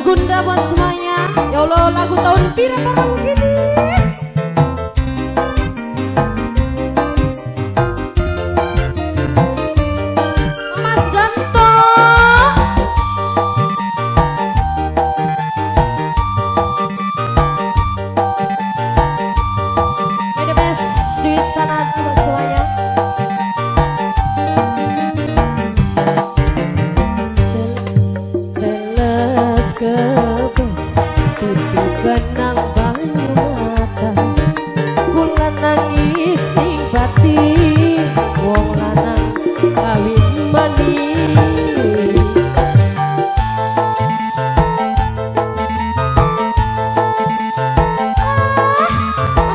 Gunda buat semuanya. Ya Allah, lagu tahun pira parang gini. Mas Danto. Ada best duit tanah buat semuanya. Kebes pipi benang banyu mata kula nangis sing batin wong lanang kawin mani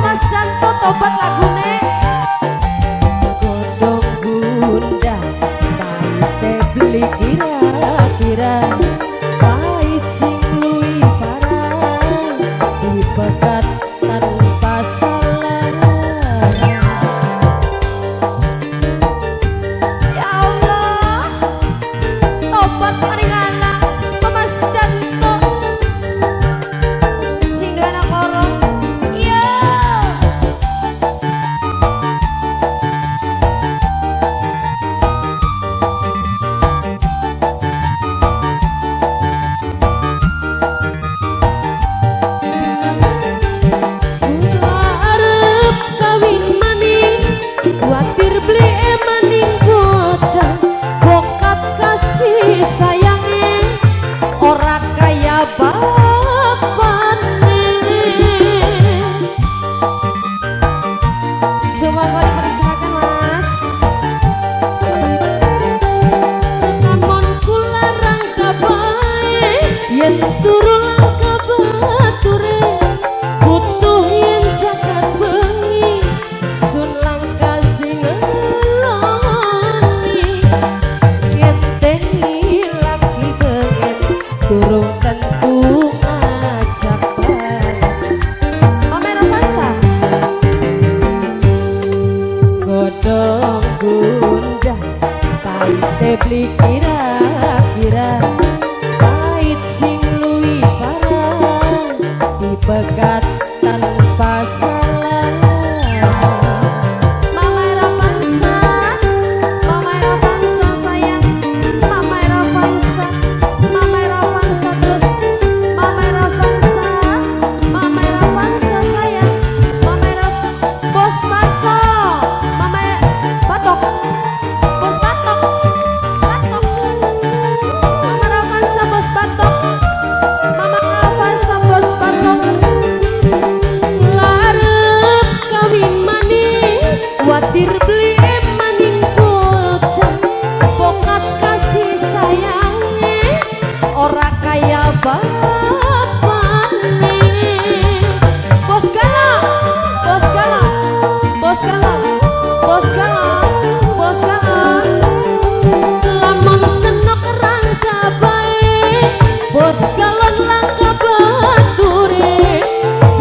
Mas Danto tobat lagune godhong bunda baite beli kira-kira pekat tanpa salah. Ya Allah, tobat paringana Mas Danto sing duwe anak loro. Iya. Beli kira-kira pahit sing luwih parah dipegat tanpa salah. Mama Ravansa sayang, Mama Ravansa terus, Mama Ravansa sayang, Bos Baso, Mama Batok. Watir beli maning bocah pokat kasih sayangnya ora kaya bapakne. Bos galak lamun senok rangka bae bos galon langka bature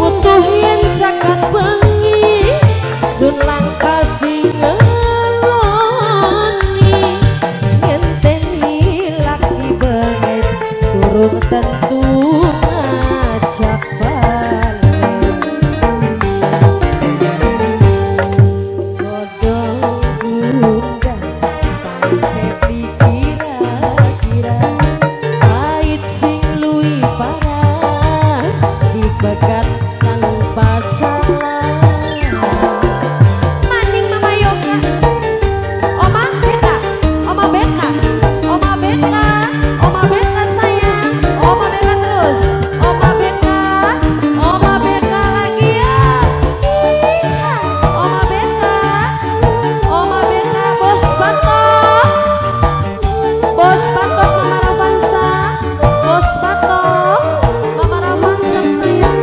butuh yen jagat bengi sun langka tentu ngajak balik godhong bunda bae kira-kira pahit sing luwih parah dipegat tanpa salah. Maning Mama Yoga, Oma Beka sayang, Oma Beka terus, Oma Beka lagi ya. Oma Beka Bos Batok Mama Ravansa, Bos Batok Mama Ravansa sayang.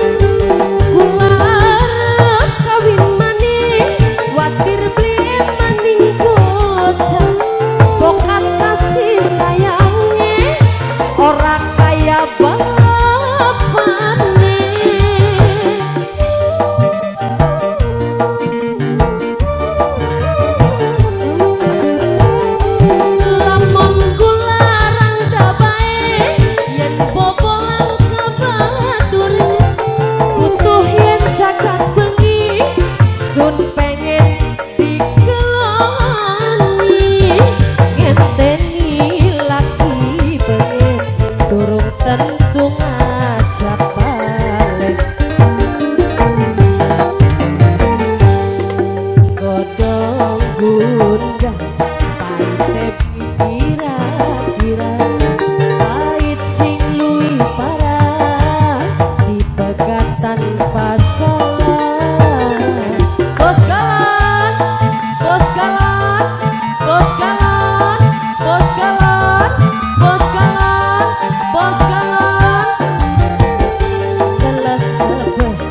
Kula kawin maning watir beli maning bocah pokat kasih sayangnya ora kaya bapakne. Lamun kula rangka bae yen bobolan diunggah pahit kira-kira pahit sing luwih parah dipegat tanpa salah. Bos galon, bos galon, bos galon, bos galon, bos galon, bos galon. Telas kebes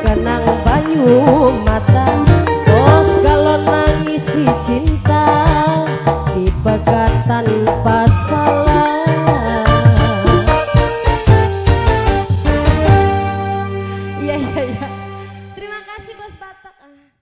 kenang banyu mata. Bos galon nangisi cinta dipegat tanpa salah. Iya iya iya.